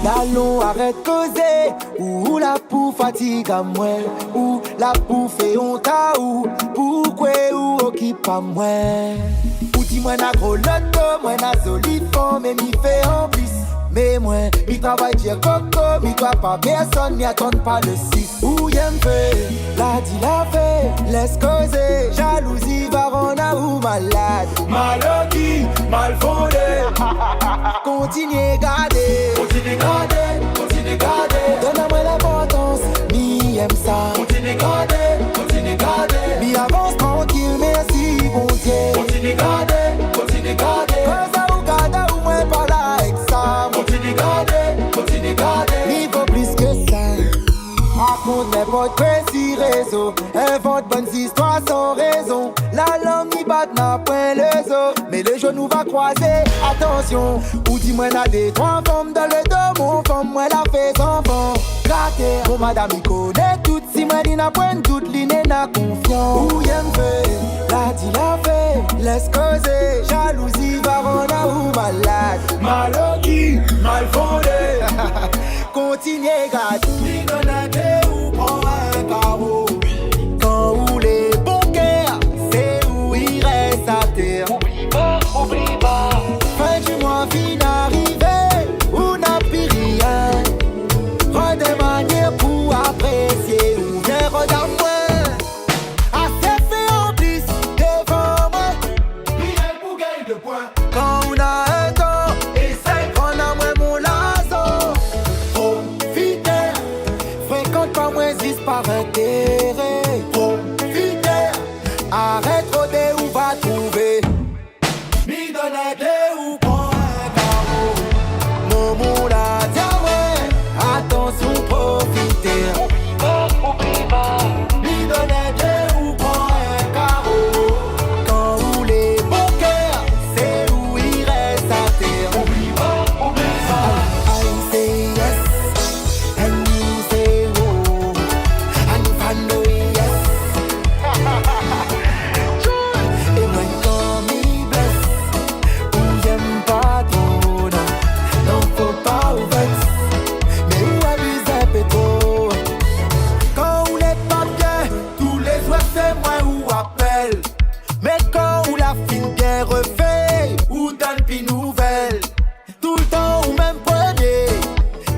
L'allons arrête causer, ou la pou fatigue à moi, ou la pou fait honte à ou, pourquoi ou occupe à moi. Ou dis-moi n'a gros loto, moi n'a solide fond, mais m'y fait en plus. Mais moi, m'y travaille dire coco, m'y doit pas personne, m'y attend pas le 6. Ou y'aime fait, la dit la fait, laisse causer, jalousie va rendre ou malade. Maladie, mal fondé, continue garder, continue garder, continue garder. Donne-moi l'importance, m'y aime ça. Continue garder, continue garder. M'y avance tranquille, merci bon Dieu. Continue garder, continue garder. Quand ça ou garde ou moins pas là avec ça. Continue garder, continue garder. Il faut plus que ça. Raconte n'importe précis réseau. Invente bonnes histoires sans raison. La langue n'y bat n'a point le zoo. Mais le genou va croiser, attention. Ou dis-moi n'a des trois femmes dans le dos. Mon femme, moi la fait enfant. Gratter, oh madame, il connaît tout. Si moi n'y n'a point toute l'inné n'a confiance. Ou y'aime fait, la dit la fait. Laisse causer, jalousie va rendre ou malade. Maladie, mal fondé. Continuez, garde. Ni donner ou prend un carreau. Quand où les bouquets, c'est où il reste à terre. Oublie pas, oublie pas. Fin du mois, fin arrivé, où n'a plus rien. Redemander pour apprécier ou bien regarde-moi. Assez fait en plus devant moi. Il est pour gagner de points. Quand on a un temps, essaye prendre à moi mon lazo. Profite, fréquente pas moins 10 par intérêt. Profite, arrête rôder ou va trouver. Mi donne un clé ou prends un carreau. Mon moula, tiens ouais, attention profiter. Oublie pas, oublie pas. Mi donne un clé ou prends un carreau. Quand où les bouquets, c'est où il reste à terre. Oublie pas, oublie pas. I say yes, and you say oh, and I know yes. Et moi quand m'y blesse, ou j'aime pas trop, non, non faut pas ou vexe, mais où abuse un peu trop. Quand où les papiers, tous les soirs c'est moi ou appelle. Mais quand où la fine bien refait, ou donne pis nouvelle. Tout le temps ou même premier,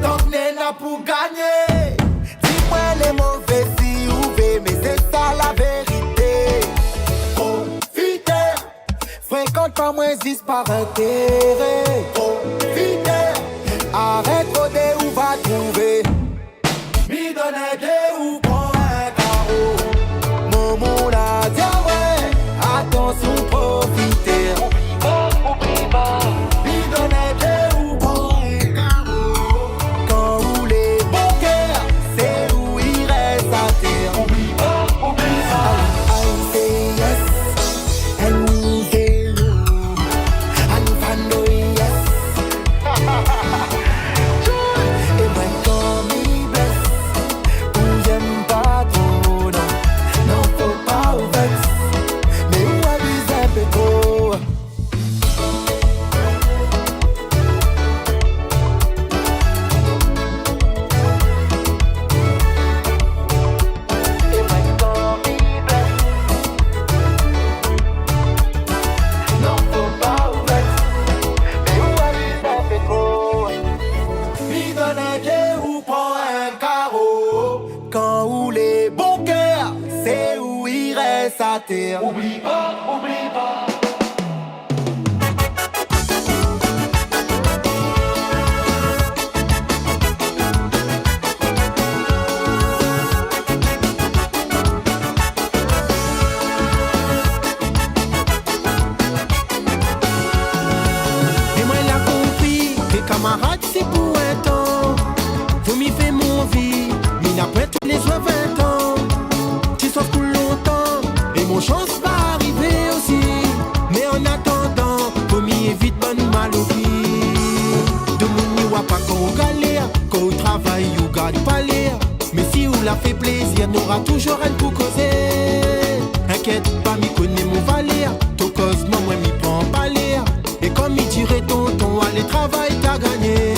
tant que n'est n'a pour gagner. Dis-moi les mauvais si ou V, mais c'est ça la vérité. Profiter, fréquente pas moins 10 par intérêt. Profiter, arrête rôder ou va trouver. Mi donne un clé ou prends un carreau. Mon moula, tiens ouais, attention profiter. Oublie pas, oublie pas. Mi donne un clé ou prends un carreau. Quand où les bouquets, c'est où il reste à terre. Oublie pas, oublie pas. I say yes, and we say no, and I know yes. Et moi quand m'y blesse, ou j'aime pas trop, non, non faut pas ou vexe, mais où abuse un peu trop. Et moi quand m'y blesse, non faut pas ou vexe, mais où abuse un peu trop. Mi donne un clé ou prends un carreau. Quand où les bons cœurs, c'est où il reste à terre. Oublie pas, oublie pas. Et moi, il a compris que camarades, c'est pour un temps. Vous m'y fait mon vie, mais après tous les soirs 20 ans. Tu sauves pour longtemps, et mon chance va arriver aussi. Mais en attendant, vous m'y évite bonne maladie. De mon n'y voit pas quand on galère, quand on travaille, on garde pas l'air. Mais si on la fait plaisir, n'aura toujours rien pour causer. t'inquiète pas, m'y connais mon valer. Ton cause, moi, m'y prends pas l'air. Et comme il dirait tonton, allez, travail, t'as gagné.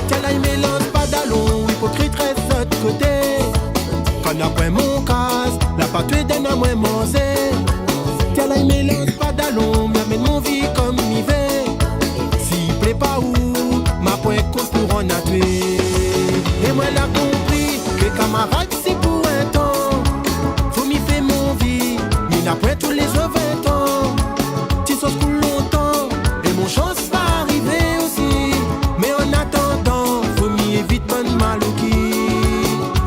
Tiens là, il mélange pas d'allons, hypocrite reste de l'autre côté. Quand après mon casse, la patouille d'un à moi manger. Tiens là, il mélange pas d'allons, m'amène mon vie comme il veut. S'il plaît pas où, ma pointe compte pour en attuer. Et moi, l'a compris, que camarades, c'est pour un temps. Faut m'y faire mon vie, mais après tous les 20 ans. Tu sauves pour longtemps, et mon chance va arriver aussi. Mais en attendant, faut m'y éviter bonne malouki.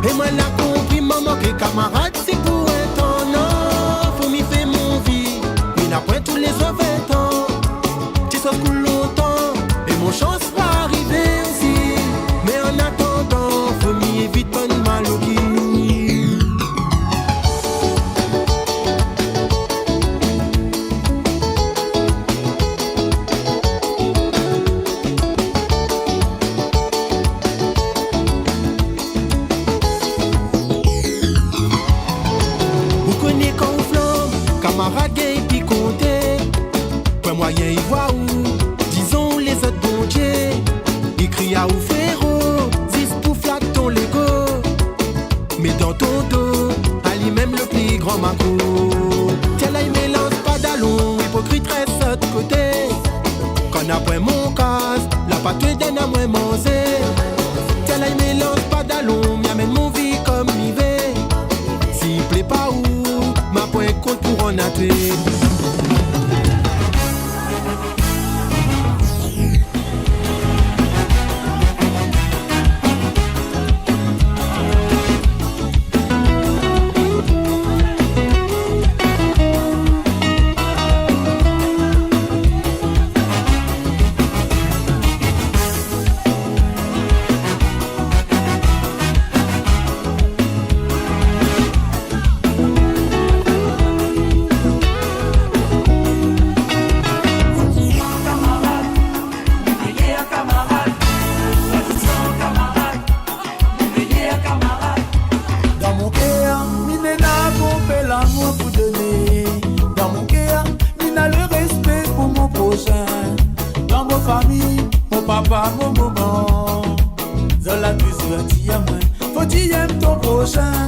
Et moi, l'a compris, maman, que camarades, c'est pour un temps. Non, faut m'y faire mon vie, mais après tous les 20 ans. Tu sauves pour longtemps, et mon chance va arriver aussi. Mais en attendant, faut m'y éviter bonne malouki. Vous connaissez quand on flambe, camarade gay puis compter. Point moyen y voit où, disons les autres bon Dieu. Il crie à ou frérot, 10 pour flatter ton Lego. Mais dans ton dos, Ali même le plus grand maco. Tiens là il mélange pas d'allons, hypocrite reste de l'autre côté. Quand après mon casse, la patouille d'un à moi manger. Tiens là il mélange pas d'allons, m'amène mon vie comme il veut. S'il plaît pas où, ma pointe compte pour en attuer. Dans mon cœur, mine n'a pas l'amour pour donner. Dans mon cœur, mine a le respect pour mon prochain. Dans ma famille, mon papa, mon maman. Zola plusieurs t'y à moi, faut t'y aimer ton prochain.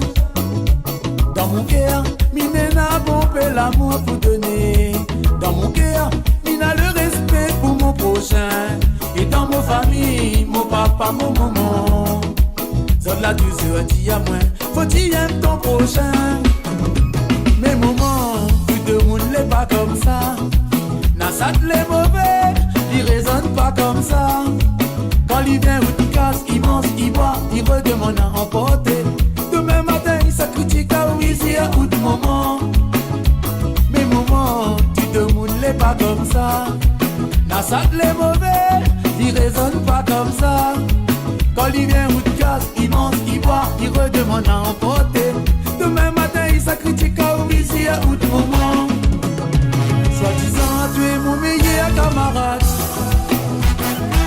Dans mon cœur, mine n'a pas l'amour pour donner. Dans mon cœur, mine a le respect pour mon prochain. Et dans ma famille, mon papa, mon maman. Zola plusieurs t'y à moi, faut t'y aimer ton prochain. Mais maman, tout le monde n'est pas comme ça. Nassat les mauvais, il raisonne pas comme ça. Quand il vient ou il casse, il mange, il boit, il redemande à emporter. Demain matin, il se critique à où il s'y a ou de moment. Mais maman, tout le monde n'est pas comme ça. Nassat les mauvais, il raisonne pas comme ça. Quand il vient ou il casse, il mange, il boit, il redemande à emporter. Demain matin, il se critique à où il s'y a ou de moment. Soi-disant, tu es mon meilleur camarade.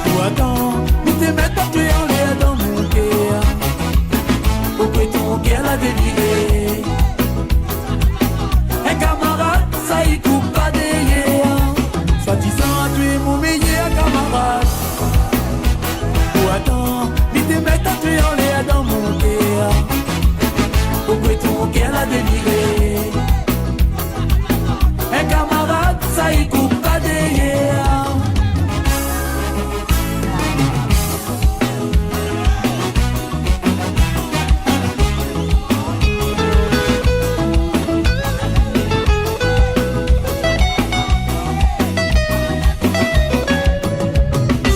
Ou attends, mais t'es maintenant tu es en l'air dans mon cœur. Pourquoi ton cœur l'a déliré? Un camarade, ça y coupe pas derrière. Soi-disant, tu es mon meilleur camarade. Ou attends, mais t'es maintenant tu es en l'air dans mon cœur. Pourquoi ton cœur l'a déliré? Un camarade, ça y coupe pas derrière.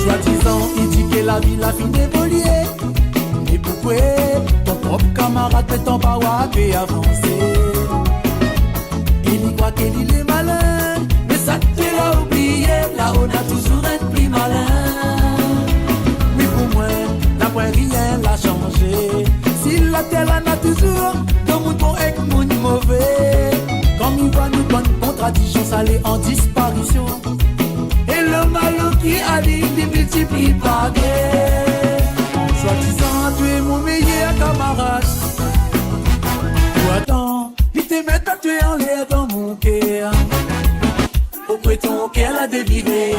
Soi-disant, il dit que la vie l'a fini d'évoluer. Et pourquoi ton propre camarade peut t'en pas et avancer? Il croit qu'il est malin, mais ça te l'a oublié. Là on a toujours un plus malin. Mais pour moi, d'après rien l'a changé. Si la terre en a toujours, de mon bon et mon mauvais. Comme il va nous bonne contradiction, ça l'est en disparition. Et le mal qui a dit, il multiplie par deux. Soi-disant, tu es mon meilleur camarade. Ou attends, il te mets pas tuer en l'air dans mon cœur. Pourquoi ton cœur a délivré?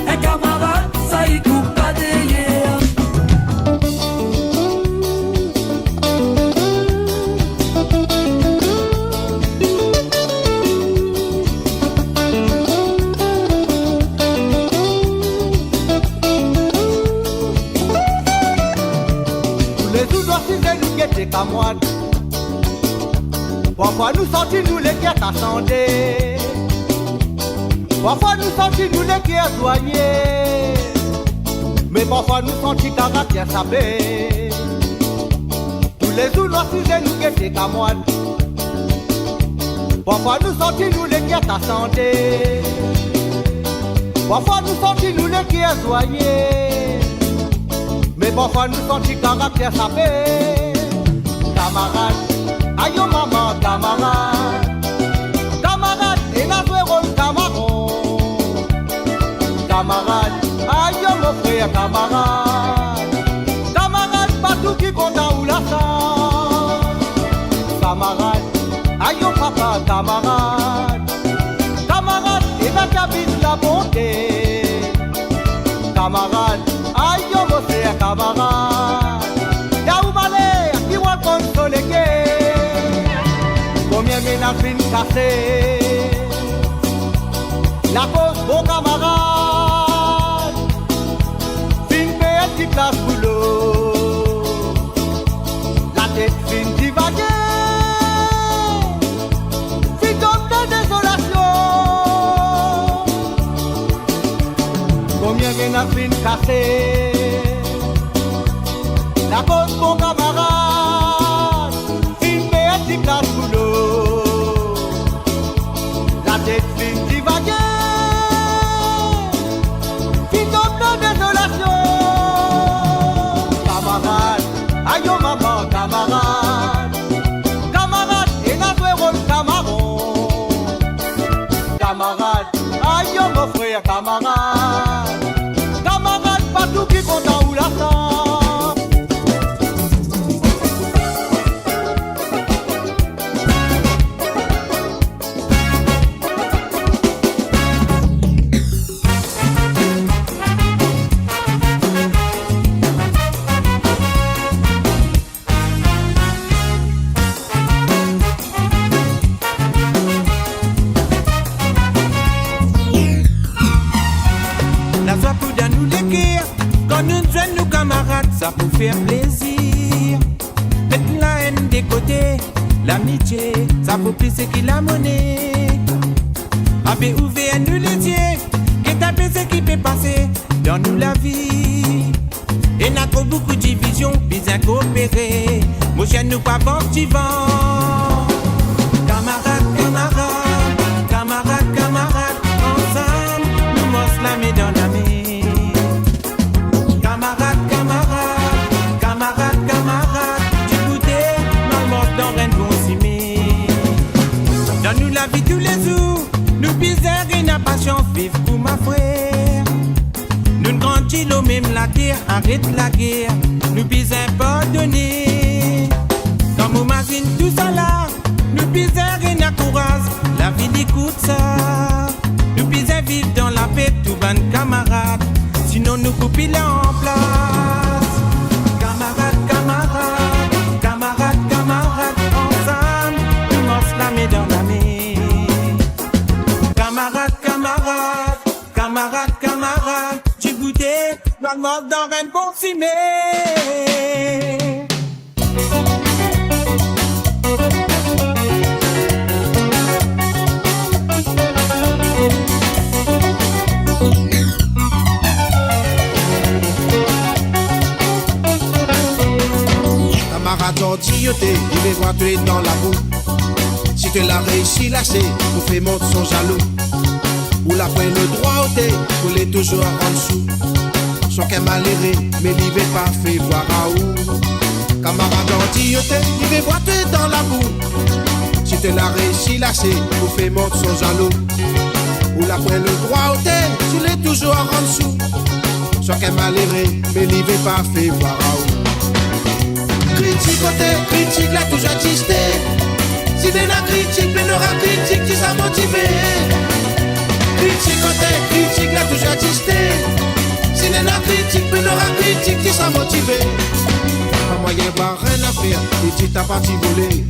Un camarade, ça y coupe pas derrière. Tous les jours, c'est nous qui étions camarades. Parfois nous sentis nous les guerres à chanter. Parfois nous sentis nous les guerres soignés. Mais parfois nous sentis caractère sapé. Tous les jours nous c'est nous qui étions camarades. Parfois nous sentis nous les guerres à chanter. Parfois nous sentis nous les guerres soignés. Mais parfois nous sentis caractère sapé. Camarades. Aïe maman, camarade, camarade, et la rôle camarade, camarade, aïe mon frère, camarade, camarade, pas tout qui compte ou la sang, camarade, aïe papa, camarade, camarade, et la cabine la bonté, camarade, aïe mon frère, camarade, yaoubalé, qui va consoler. Combien ménages viennent casser? La cause, bon camarade, fin payer petite place pour l'eau. La tête fin divaguer, fin tombe de désolation. Combien ménages viennent casser? La cause, bon camarade, fin payer petite place pour l'eau. La tête fin divaguer, fin tombe de désolation. Camarade, aïe maman, camarade, camarade, et la rôle camarade, camarade, aïe mon frère, camarade, camarade, pas tout qui compte ou la sang. Ça pour faire plaisir. Mettre la haine des côtés, l'amitié, ça vaut plus que la monnaie. Avez ouvert nous les yeux, et tapé ce qui peut passer dans nous la vie. Et n'a trop beaucoup de division, bien coopérer. Mon chien nous pas bon vivant. Camarades, camarades, camarades, camarades, ensemble, nous mosse la main dans la main. La vie tous les jours, nous bizarres et n'a passion vivre pour ma frère. Nous grandis l'eau même la guerre, arrête la guerre. Nous bizarres pardonner. Comme on imagine tout ça là, nous bizarres et n'a courage. La vie écoute ça. Nous bizarres vivre dans la paix, tout ban camarades. Sinon nous coupons là en place. Camarades, camarades, camarades, camarades, ensemble, nous morce la main dans la main. Camarades, camarades, camarades, camarades, tu goûtais, dans le mort dans un bon cimé. Camarades gentillité, il les voit tuer dans la boue. Si tu l'as réussi, lâcher, pour faire monter son jaloux. Ou la pointe le droit au thé, pour les toujours en dessous. Son qu'un malheureux, mais il veut pas fait voir à où. Camarade gentillité, il les voit tuer dans la boue. Si tu l'as réussi, lâcher, pour faire monter son jaloux. Ou la pointe le droit au thé, tu l'es toujours en dessous. Son qu'un malheureux, mais il veut pas fait voir à où. Criticoter, critique l'a toujours existé. Si t'es la critique, mais n'aura critique qui s'a motivé. Criticoter, critique l'a toujours existé. Si t'es la critique, mais n'aura critique qui s'a motivé. Pas moyen voir rien à faire, et tu t'as parti voler.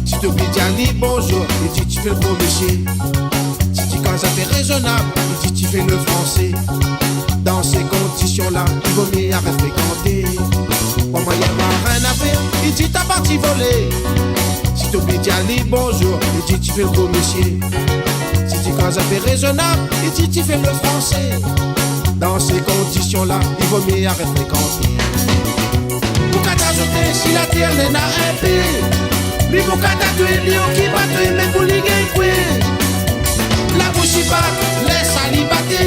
Si tu oublies dire bonjour, et tu fais le beau métier. Si tu quand ça fait raisonnable, et tu fais le français. Dans ces conditions-là, il vaut mieux arrêter fréquenter. Pas moyen voir rien à faire, et tu t'as parti voler. Si tu oublies dire bonjour, et tu fais le beau métier. Si tu quand ça fait raisonnable, et tu fais le français. Dans ces conditions-là, il vaut mieux arrêter fréquenter. Pourquoi t'ajouter si la terre n'est pas un peu? Mais pourquoi t'as tué Léo qui va tuer mais pour les gars? La bouche y bat, laisse à l'y battre.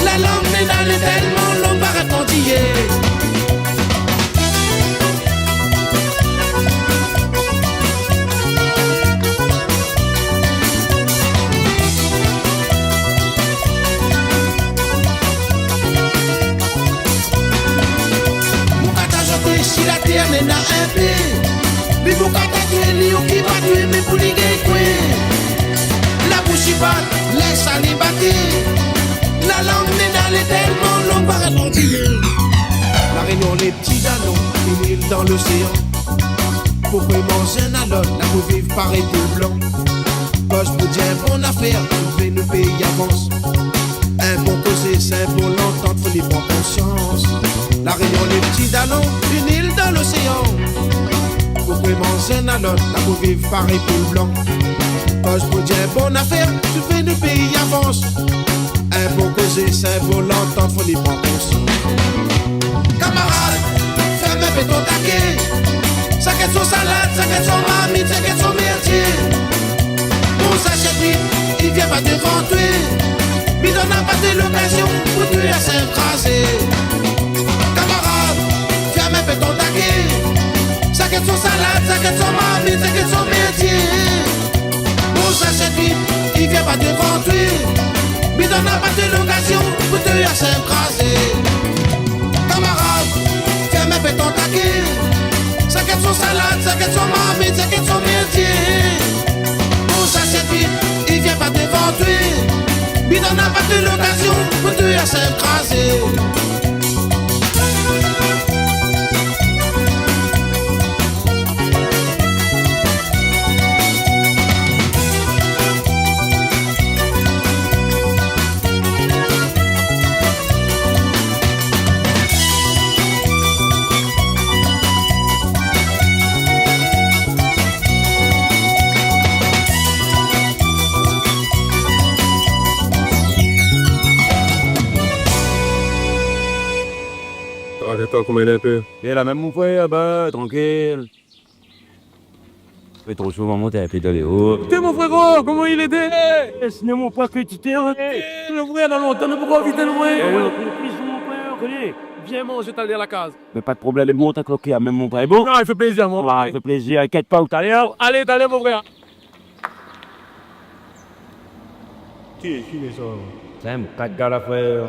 La langue n'est dans les tellement longue va répondre. Si la terre n'est pas un peu, mais pourquoi t'as tué Léo qui va tuer mais pour les gars? La bouche y bat, laisse à l'y battre. La langue n'est dans les tellement longue va répondre. La Réunion, les petits dalons, une île dans l'océan. Pourquoi manger un alone, la vous vivre pareil pour blanc. Poche pour dire bonne affaire, nous fait nos pays avance. Un bon causé, c'est un bon l'entendre, faut les prendre conscience. La Réunion, les petits dalons, une île dans l'océan. Pourquoi manger un alone, la vous vivre pareil pour blanc. Poche pour dire bonne affaire, tu fais nos pays avance. Un bon causé, c'est un bon l'entendre, faut les prendre conscience. Camarade, ferme un béton taquet. Ça qu'est son salade, ça qu'est son marmite, ça qu'est son merdier. Bon sachet, il vient pas devant toi. Mais n'en a pas de l'occasion pour tuer à s'écraser. Camarade, ferme un béton taquet. Ça qu'est son salade, ça qu'est son marmite, ça qu'est son merdier. Bon sachet, il vient pas devant toi. Mais n'en a pas de l'occasion pour tuer à s'écraser. Camarade, ferme un béton taquet. Ça qu'est son salade, ça qu'est son marmite, ça qu'est son métier. Bon sachet, il vient pas devant toi. Mais n'en a pas de l'occasion pour tuer à s'écraser. Attends, comment il est un peu? Et là, même mon frère, bah, tranquille. Fait trop chaud, maman, t'as appelé dans les hauts. T'es mon frérot, comment il était? Sinon, mon frère, que tu t'es arrêté. Le frère, dans longtemps, ne peut pas éviter le frère. Mon frère, connais. Viens manger, t'as à la case. Mais pas de problème, bon, t'as croqué à même mon frère. Bon? Non, il fait plaisir, mon frère. Ouais, il fait plaisir, inquiète pas, où t'as l'air. Allez, mon frère. C'est un 4 gars, là, frère.